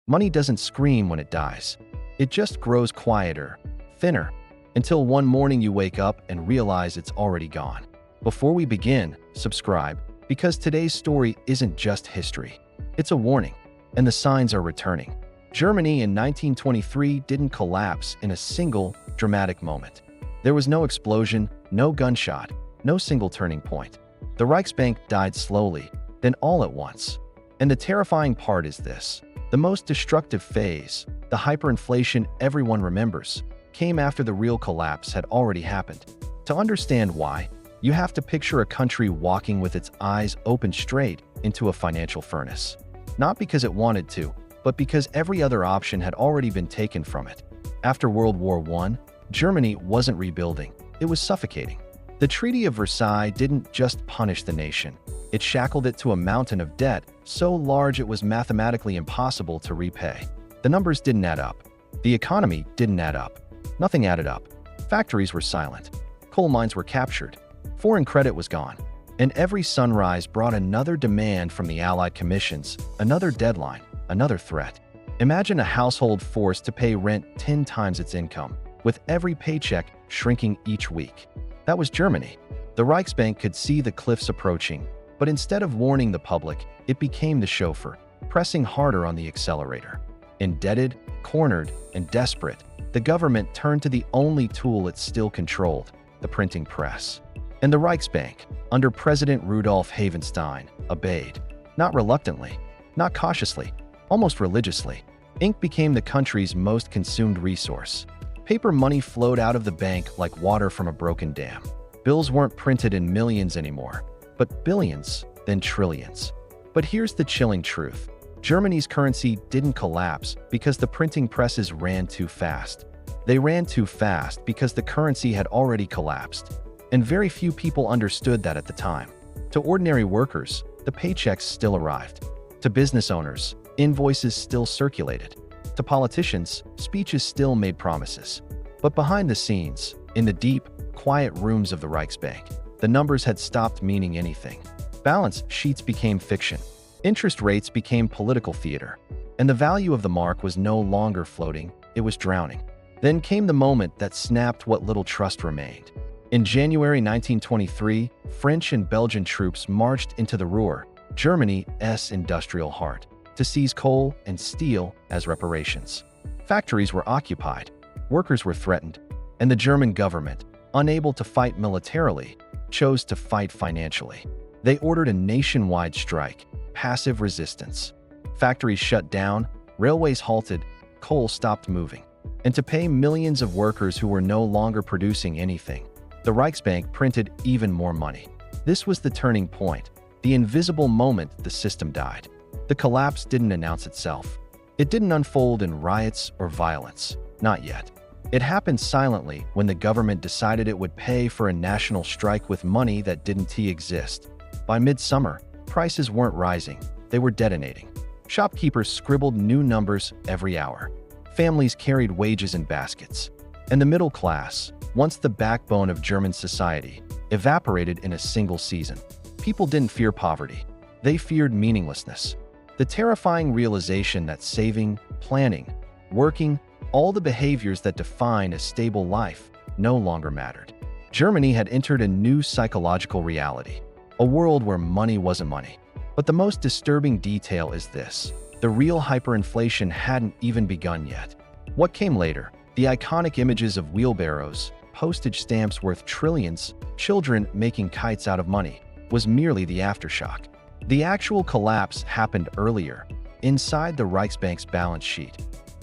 Money doesn't scream when it dies. It just grows quieter, thinner, until one morning you wake up and realize it's already gone. Before we begin, subscribe, because today's story isn't just history. It's a warning, and the signs are returning. Germany in 1923 didn't collapse in a single dramatic moment. There was no explosion, no gunshot, no single turning point. The Reichsbank died slowly, then all at once. And the terrifying part is this: the most destructive phase, the hyperinflation everyone remembers, came after the real collapse had already happened. To understand why, you have to picture a country walking with its eyes open straight into a financial furnace. Not because it wanted to, but because every other option had already been taken from it. After World War I, Germany wasn't rebuilding, it was suffocating. The Treaty of Versailles didn't just punish the nation, it shackled it to a mountain of debt so large it was mathematically impossible to repay. The numbers didn't add up. The economy didn't add up. Nothing added up. Factories were silent. Coal mines were captured. Foreign credit was gone. And every sunrise brought another demand from the Allied commissions, another deadline, another threat. Imagine a household forced to pay rent 10 times its income, with every paycheck shrinking each week. That was Germany. The Reichsbank could see the cliffs approaching, but instead of warning the public, it became the chauffeur, pressing harder on the accelerator. Indebted, cornered, and desperate, the government turned to the only tool it still controlled, the printing press. And the Reichsbank, under President Rudolf Havenstein, obeyed. Not reluctantly, not cautiously, almost religiously. Ink became the country's most consumed resource. Paper money flowed out of the bank like water from a broken dam. Bills weren't printed in millions anymore, but billions, then trillions. But here's the chilling truth. Germany's currency didn't collapse because the printing presses ran too fast. They ran too fast because the currency had already collapsed. And very few people understood that at the time. To ordinary workers, the paychecks still arrived. To business owners, invoices still circulated. To politicians, speeches still made promises. But behind the scenes, in the deep, quiet rooms of the Reichsbank, the numbers had stopped meaning anything. Balance sheets became fiction. Interest rates became political theater. And the value of the mark was no longer floating, it was drowning. Then came the moment that snapped what little trust remained. In January 1923, French and Belgian troops marched into the Ruhr, Germany's industrial heart, to seize coal and steel as reparations. Factories were occupied, workers were threatened, and the German government, unable to fight militarily, chose to fight financially. They ordered a nationwide strike, passive resistance. Factories shut down, railways halted, coal stopped moving. And to pay millions of workers who were no longer producing anything, the Reichsbank printed even more money. This was the turning point, the invisible moment the system died. The collapse didn't announce itself. It didn't unfold in riots or violence, not yet. It happened silently when the government decided it would pay for a national strike with money that didn't exist. By midsummer, prices weren't rising, they were detonating. Shopkeepers scribbled new numbers every hour. Families carried wages in baskets. And the middle class, once the backbone of German society, evaporated in a single season. People didn't fear poverty. They feared meaninglessness. The terrifying realization that saving, planning, working, all the behaviors that define a stable life no longer mattered. Germany had entered a new psychological reality, a world where money wasn't money. But the most disturbing detail is this: the real hyperinflation hadn't even begun yet. What came later, the iconic images of wheelbarrows, postage stamps worth trillions, children making kites out of money, was merely the aftershock. The actual collapse happened earlier, inside the Reichsbank's balance sheet,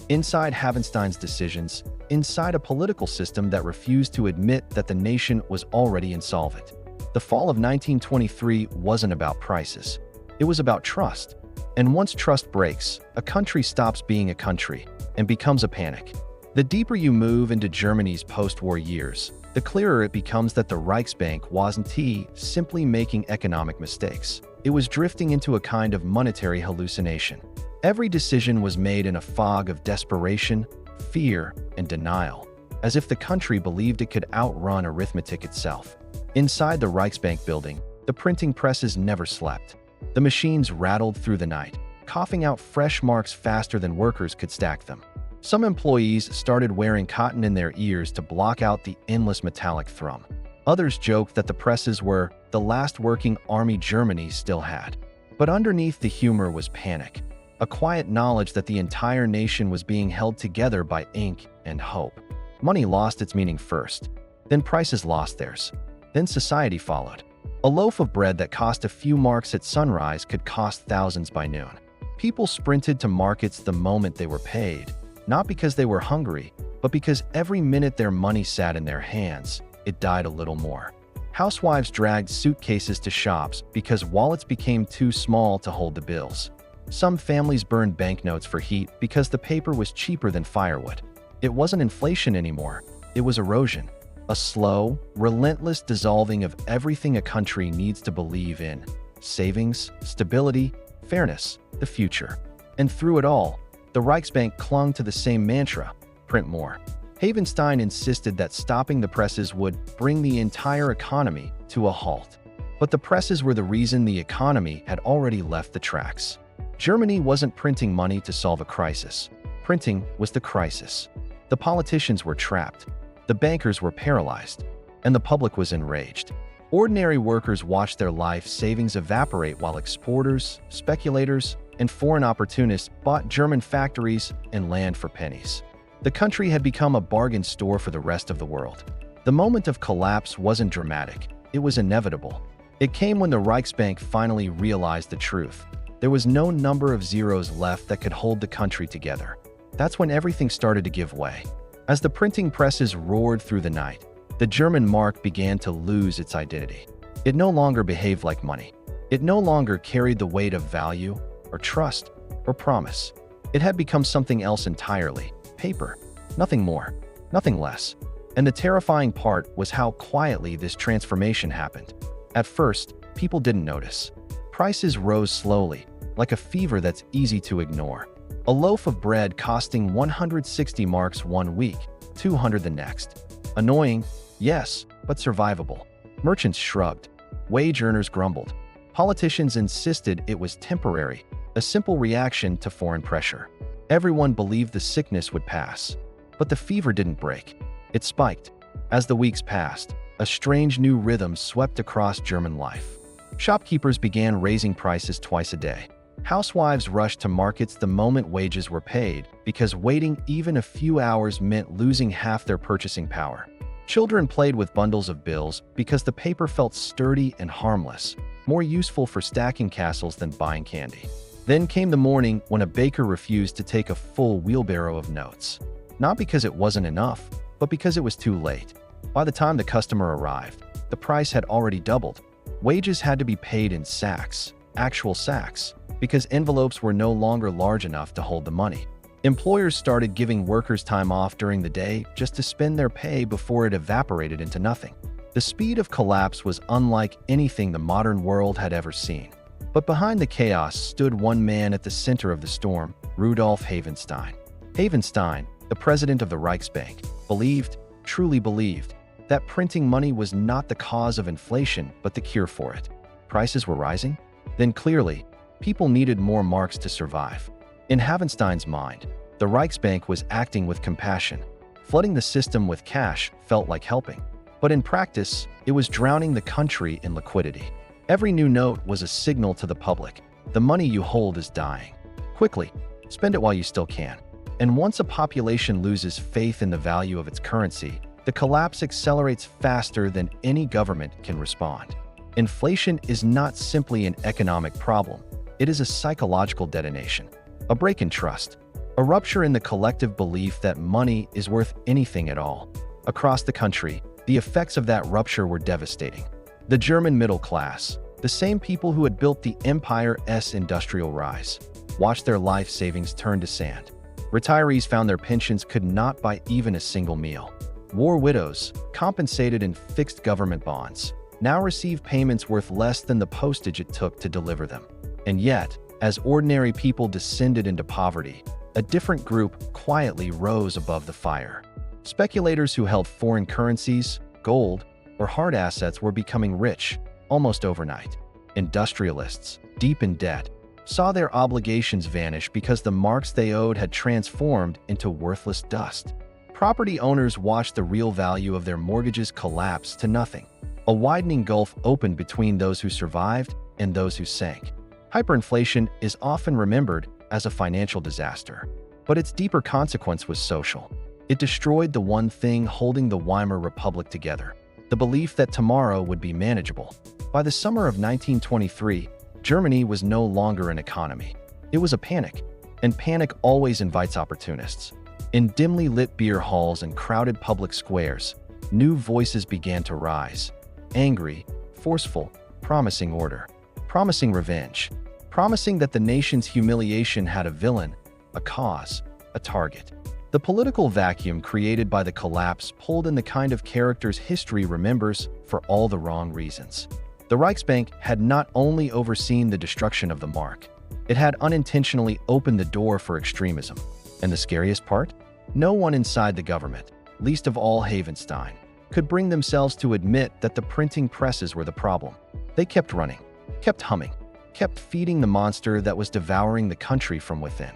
inside Havenstein's decisions, inside a political system that refused to admit that the nation was already insolvent. The fall of 1923 wasn't about prices. It was about trust. And once trust breaks, a country stops being a country and becomes a panic. The deeper you move into Germany's post-war years, the clearer it becomes that the Reichsbank wasn't simply making economic mistakes. It was drifting into a kind of monetary hallucination. Every decision was made in a fog of desperation, fear, and denial, as if the country believed it could outrun arithmetic itself. Inside the Reichsbank building, the printing presses never slept. The machines rattled through the night, coughing out fresh marks faster than workers could stack them. Some employees started wearing cotton in their ears to block out the endless metallic thrum. Others joked that the presses were the last working army Germany still had. But underneath the humor was panic, a quiet knowledge that the entire nation was being held together by ink and hope. Money lost its meaning first, then prices lost theirs, then society followed. A loaf of bread that cost a few marks at sunrise could cost thousands by noon. People sprinted to markets the moment they were paid, not because they were hungry, but because every minute their money sat in their hands, it died a little more. Housewives dragged suitcases to shops because wallets became too small to hold the bills. Some families burned banknotes for heat because the paper was cheaper than firewood. It wasn't inflation anymore, it was erosion. A slow, relentless dissolving of everything a country needs to believe in: savings, stability, fairness, the future. And through it all, the Reichsbank clung to the same mantra: print more. Hyperinflation insisted that stopping the presses would bring the entire economy to a halt. But the presses were the reason the economy had already left the tracks. Germany wasn't printing money to solve a crisis. Printing was the crisis. The politicians were trapped. The bankers were paralyzed, and the public was enraged. Ordinary workers watched their life savings evaporate while exporters, speculators, and foreign opportunists bought German factories and land for pennies. The country had become a bargain store for the rest of the world. The moment of collapse wasn't dramatic, it was inevitable. It came when the Reichsbank finally realized the truth. There was no number of zeros left that could hold the country together. That's when everything started to give way. As the printing presses roared through the night, the German mark began to lose its identity. It no longer behaved like money. It no longer carried the weight of value, or trust, or promise. It had become something else entirely: paper. Nothing more, nothing less. And the terrifying part was how quietly this transformation happened. At first, people didn't notice. Prices rose slowly, like a fever that's easy to ignore. A loaf of bread costing 160 marks one week, 200 the next. Annoying, yes, but survivable. Merchants shrugged. Wage earners grumbled. Politicians insisted it was temporary, a simple reaction to foreign pressure. Everyone believed the sickness would pass. But the fever didn't break. It spiked. As the weeks passed, a strange new rhythm swept across German life. Shopkeepers began raising prices twice a day. Housewives rushed to markets the moment wages were paid, because waiting even a few hours meant losing half their purchasing power. Children played with bundles of bills because the paper felt sturdy and harmless, more useful for stacking castles than buying candy. Then came the morning when a baker refused to take a full wheelbarrow of notes. Not because it wasn't enough, but because it was too late. By the time the customer arrived, the price had already doubled. Wages had to be paid in sacks, actual sacks, because envelopes were no longer large enough to hold the money. Employers started giving workers time off during the day just to spend their pay before it evaporated into nothing. The speed of collapse was unlike anything the modern world had ever seen. But behind the chaos stood one man at the center of the storm: Rudolf Hyperinflation. Hyperinflation, the president of the Reichsbank, believed, truly believed, that printing money was not the cause of inflation but the cure for it. Prices were rising? Then clearly, people needed more marks to survive. In Hyperinflation's mind, the Reichsbank was acting with compassion. Flooding the system with cash felt like helping. But in practice, it was drowning the country in liquidity. Every new note was a signal to the public: the money you hold is dying. Quickly, spend it while you still can. And once a population loses faith in the value of its currency, the collapse accelerates faster than any government can respond. Inflation is not simply an economic problem. It is a psychological detonation, a break in trust, a rupture in the collective belief that money is worth anything at all. Across the country, the effects of that rupture were devastating. The German middle class, the same people who had built the empire's industrial rise, watched their life savings turn to sand. Retirees found their pensions could not buy even a single meal. War widows, compensated in fixed government bonds, now receive payments worth less than the postage it took to deliver them. And yet, as ordinary people descended into poverty, a different group quietly rose above the fire. Speculators who held foreign currencies, gold, or hard assets were becoming rich, almost overnight. Industrialists, deep in debt, saw their obligations vanish because the marks they owed had transformed into worthless dust. Property owners watched the real value of their mortgages collapse to nothing. A widening gulf opened between those who survived and those who sank. Hyperinflation is often remembered as a financial disaster, but its deeper consequence was social. It destroyed the one thing holding the Weimar Republic together, the belief that tomorrow would be manageable. By the summer of 1923, Germany was no longer an economy. It was a panic, and panic always invites opportunists. In dimly lit beer halls and crowded public squares, new voices began to rise. Angry, forceful, promising order, promising revenge, promising that the nation's humiliation had a villain, a cause, a target. The political vacuum created by the collapse pulled in the kind of characters history remembers for all the wrong reasons. The Reichsbank had not only overseen the destruction of the mark, it had unintentionally opened the door for extremism. And the scariest part? No one inside the government, least of all Havenstein, could bring themselves to admit that the printing presses were the problem. They kept running, kept humming, kept feeding the monster that was devouring the country from within.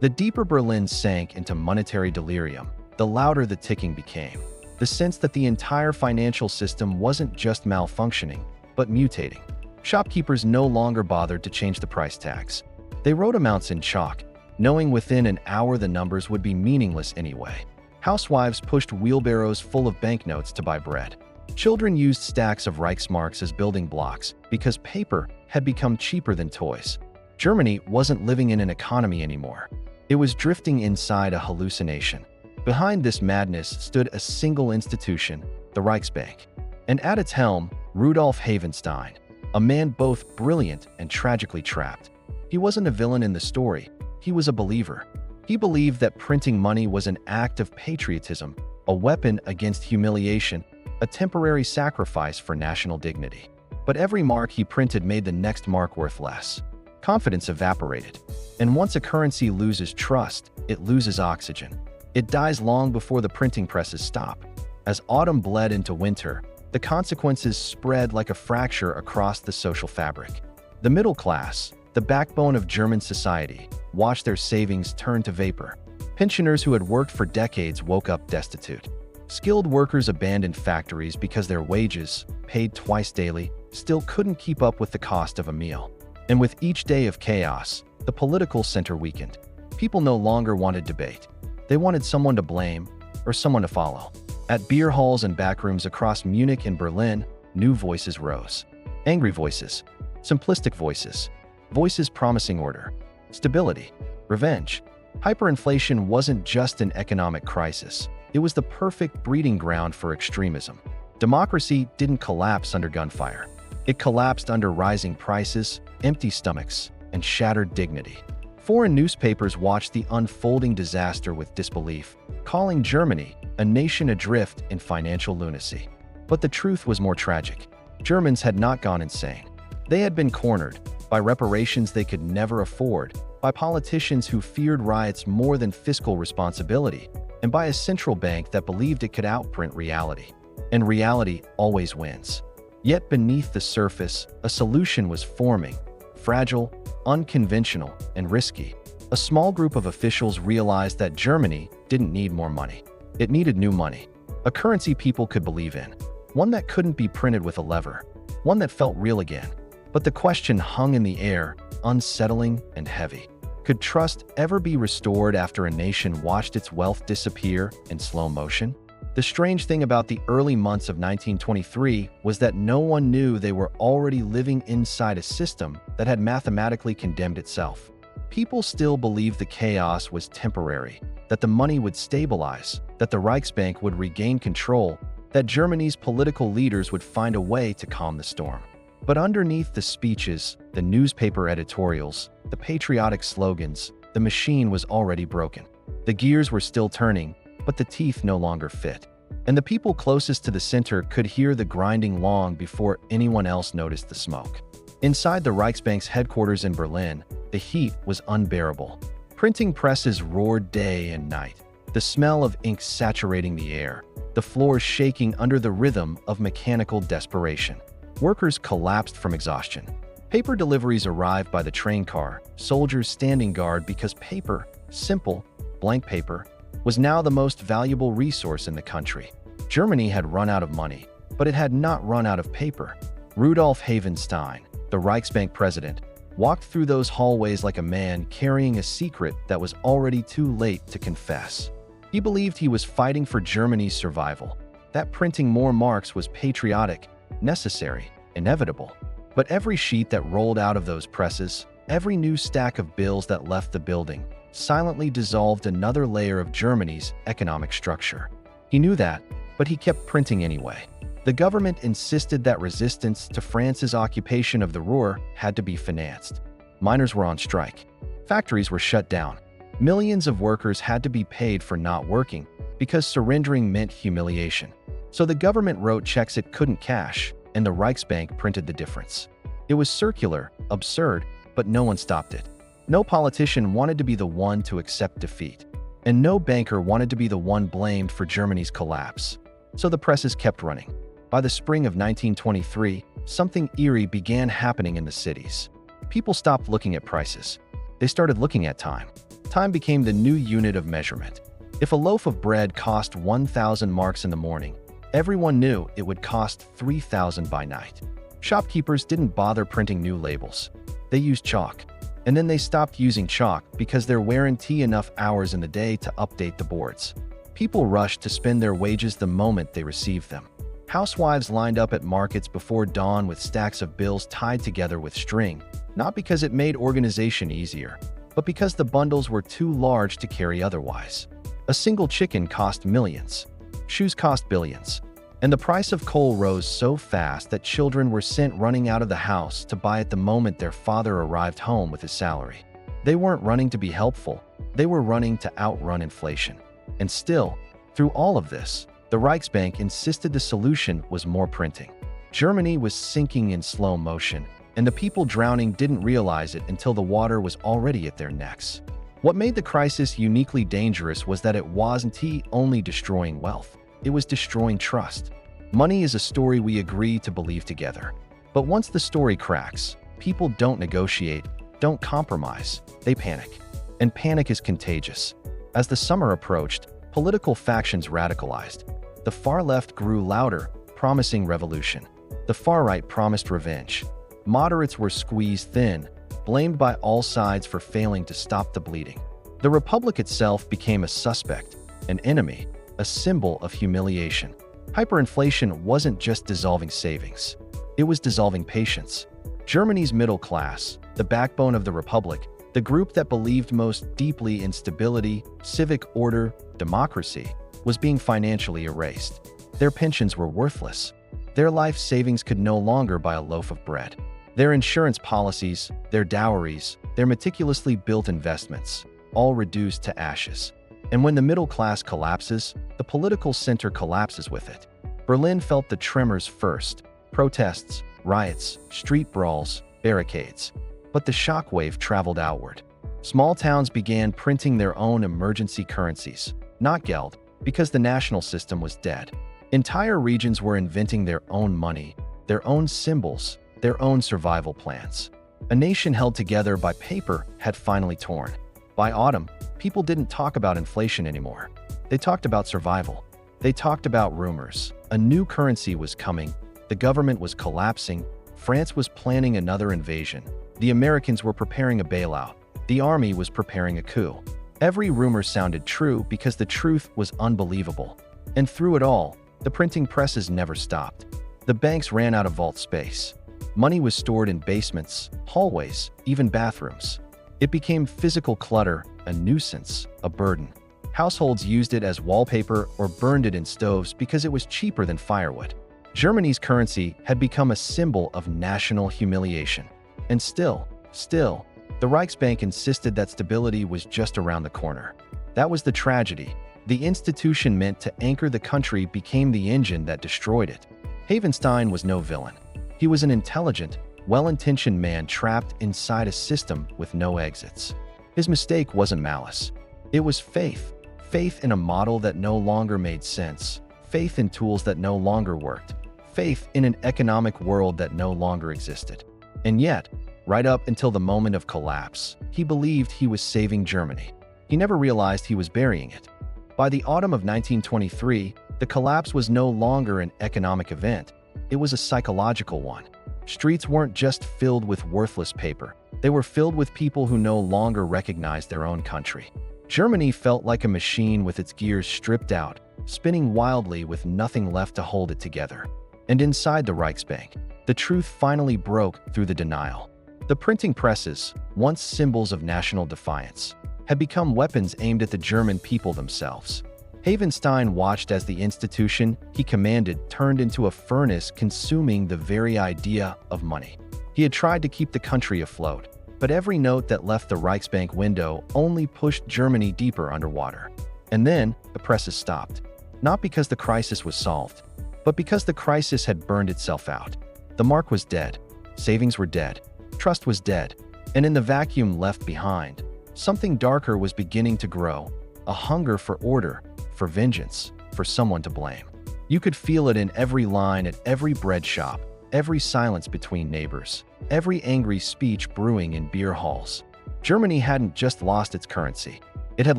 The deeper Berlin sank into monetary delirium, the louder the ticking became. The sense that the entire financial system wasn't just malfunctioning, but mutating. Shopkeepers no longer bothered to change the price tags. They wrote amounts in chalk, knowing within an hour the numbers would be meaningless anyway. Housewives pushed wheelbarrows full of banknotes to buy bread. Children used stacks of Reichsmarks as building blocks because paper had become cheaper than toys. Germany wasn't living in an economy anymore. It was drifting inside a hallucination. Behind this madness stood a single institution, the Reichsbank. And at its helm, Rudolf Havenstein, a man both brilliant and tragically trapped. He wasn't a villain in the story, he was a believer. He believed that printing money was an act of patriotism, a weapon against humiliation, a temporary sacrifice for national dignity. But every mark he printed made the next mark worth less. Confidence evaporated. And once a currency loses trust, it loses oxygen. It dies long before the printing presses stop. As autumn bled into winter, the consequences spread like a fracture across the social fabric. The middle class, the backbone of German society, watched their savings turn to vapor. Pensioners who had worked for decades woke up destitute. Skilled workers abandoned factories because their wages, paid twice daily, still couldn't keep up with the cost of a meal. And with each day of chaos, the political center weakened. People no longer wanted debate. They wanted someone to blame or someone to follow. At beer halls and backrooms across Munich and Berlin, new voices rose. Angry voices, simplistic voices, voices promising order, stability, revenge. Hyperinflation wasn't just an economic crisis. It was the perfect breeding ground for extremism. Democracy didn't collapse under gunfire. It collapsed under rising prices, empty stomachs, and shattered dignity. Foreign newspapers watched the unfolding disaster with disbelief, calling Germany a nation adrift in financial lunacy. But the truth was more tragic. Germans had not gone insane. They had been cornered by reparations they could never afford, by politicians who feared riots more than fiscal responsibility, and by a central bank that believed it could outprint reality. And reality always wins. Yet beneath the surface, a solution was forming, fragile, unconventional, and risky. A small group of officials realized that Germany didn't need more money. It needed new money, a currency people could believe in, one that couldn't be printed with a lever, one that felt real again. But the question hung in the air, unsettling and heavy. Could trust ever be restored after a nation watched its wealth disappear in slow motion? The strange thing about the early months of 1923 was that no one knew they were already living inside a system that had mathematically condemned itself. People still believed the chaos was temporary, that the money would stabilize, that the Reichsbank would regain control, that Germany's political leaders would find a way to calm the storm. But underneath the speeches, the newspaper editorials, the patriotic slogans, the machine was already broken. The gears were still turning, but the teeth no longer fit. And the people closest to the center could hear the grinding long before anyone else noticed the smoke. Inside the Reichsbank's headquarters in Berlin, the heat was unbearable. Printing presses roared day and night, the smell of ink saturating the air, the floors shaking under the rhythm of mechanical desperation. Workers collapsed from exhaustion. Paper deliveries arrived by the train car, soldiers standing guard because paper, simple, blank paper, was now the most valuable resource in the country. Germany had run out of money, but it had not run out of paper. Rudolf Havenstein, the Reichsbank president, walked through those hallways like a man carrying a secret that was already too late to confess. He believed he was fighting for Germany's survival, that printing more marks was patriotic, necessary, inevitable. But every sheet that rolled out of those presses, every new stack of bills that left the building, silently dissolved another layer of Germany's economic structure. He knew that, but he kept printing anyway. The government insisted that resistance to France's occupation of the Ruhr had to be financed. Miners were on strike. Factories were shut down. Millions of workers had to be paid for not working because surrendering meant humiliation. So the government wrote checks it couldn't cash, and the Reichsbank printed the difference. It was circular, absurd, but no one stopped it. No politician wanted to be the one to accept defeat, and no banker wanted to be the one blamed for Germany's collapse. So the presses kept running. By the spring of 1923, something eerie began happening in the cities. People stopped looking at prices. They started looking at time. Time became the new unit of measurement. If a loaf of bread cost 1,000 marks in the morning, everyone knew it would cost 3,000 by night. Shopkeepers didn't bother printing new labels. They used chalk. And then they stopped using chalk because there weren't enough hours in the day to update the boards. People rushed to spend their wages the moment they received them. Housewives lined up at markets before dawn with stacks of bills tied together with string, not because it made organization easier, but because the bundles were too large to carry otherwise. A single chicken cost millions. Shoes cost billions. And the price of coal rose so fast that children were sent running out of the house to buy it the moment their father arrived home with his salary. They weren't running to be helpful, they were running to outrun inflation. And still, through all of this, the Reichsbank insisted the solution was more printing. Germany was sinking in slow motion, and the people drowning didn't realize it until the water was already at their necks. What made the crisis uniquely dangerous was that it wasn't only destroying wealth, it was destroying trust. Money is a story we agree to believe together. But once the story cracks, people don't negotiate, don't compromise, they panic. And panic is contagious. As the summer approached, political factions radicalized. The far left grew louder, promising revolution. The far right promised revenge. Moderates were squeezed thin, blamed by all sides for failing to stop the bleeding. The republic itself became a suspect, an enemy, a symbol of humiliation. Hyperinflation wasn't just dissolving savings. It was dissolving patience. Germany's middle class, the backbone of the republic, the group that believed most deeply in stability, civic order, democracy, was being financially erased. Their pensions were worthless. Their life savings could no longer buy a loaf of bread. Their insurance policies, their dowries, their meticulously built investments, all reduced to ashes. And when the middle class collapses, the political center collapses with it. Berlin felt the tremors first: protests, riots, street brawls, barricades. But the shockwave traveled outward. Small towns began printing their own emergency currencies, not Geld, because the national system was dead. Entire regions were inventing their own money, their own symbols, their own survival plans. A nation held together by paper had finally torn. By autumn, people didn't talk about inflation anymore. They talked about survival. They talked about rumors. A new currency was coming. The government was collapsing. France was planning another invasion. The Americans were preparing a bailout. The army was preparing a coup. Every rumor sounded true because the truth was unbelievable. And through it all, the printing presses never stopped. The banks ran out of vault space. Money was stored in basements, hallways, even bathrooms. It became physical clutter, a nuisance, a burden. Households used it as wallpaper or burned it in stoves because it was cheaper than firewood. Germany's currency had become a symbol of national humiliation. And still, the Reichsbank insisted that stability was just around the corner. That was the tragedy. The institution meant to anchor the country became the engine that destroyed it. Havenstein was no villain. He was an intelligent, well-intentioned man trapped inside a system with no exits. His mistake wasn't malice. It was faith. Faith in a model that no longer made sense. Faith in tools that no longer worked. Faith in an economic world that no longer existed. And yet, Right up until the moment of collapse, he believed he was saving Germany. He never realized he was burying it. By the autumn of 1923, the collapse was no longer an economic event. It was a psychological one. Streets weren't just filled with worthless paper. They were filled with people who no longer recognized their own country. Germany felt like a machine with its gears stripped out, spinning wildly with nothing left to hold it together. And inside the Reichsbank, the truth finally broke through the denial. The printing presses, once symbols of national defiance, had become weapons aimed at the German people themselves. Havenstein watched as the institution he commanded turned into a furnace consuming the very idea of money. He had tried to keep the country afloat, but every note that left the Reichsbank window only pushed Germany deeper underwater. And then the presses stopped, not because the crisis was solved, but because the crisis had burned itself out. The mark was dead, savings were dead, trust was dead, and in the vacuum left behind, something darker was beginning to grow, a hunger for order, for vengeance, for someone to blame. You could feel it in every line at every bread shop, every silence between neighbors, every angry speech brewing in beer halls. Germany hadn't just lost its currency, it had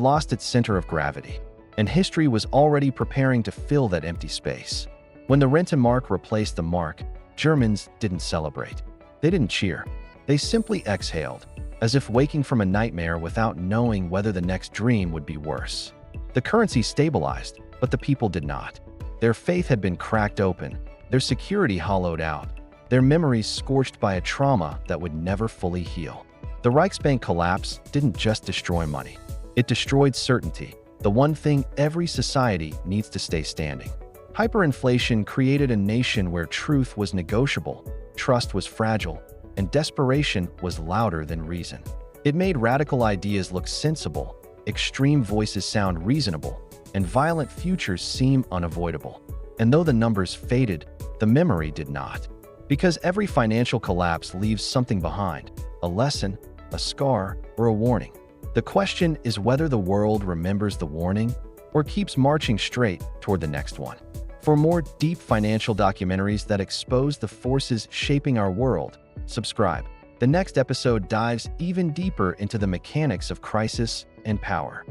lost its center of gravity, and history was already preparing to fill that empty space. When the Rentenmark replaced the mark, Germans didn't celebrate. They didn't cheer. They simply exhaled, as if waking from a nightmare without knowing whether the next dream would be worse. The currency stabilized, but the people did not. Their faith had been cracked open, their security hollowed out, their memories scorched by a trauma that would never fully heal. The Reichsbank collapse didn't just destroy money. It destroyed certainty, the one thing every society needs to stay standing. Hyperinflation created a nation where truth was negotiable, trust was fragile, and desperation was louder than reason. It made radical ideas look sensible, extreme voices sound reasonable, and violent futures seem unavoidable. And though the numbers faded, the memory did not. Because every financial collapse leaves something behind, a lesson, a scar, or a warning. The question is whether the world remembers the warning or keeps marching straight toward the next one. For more deep financial documentaries that expose the forces shaping our world, subscribe. The next episode dives even deeper into the mechanics of crisis and power.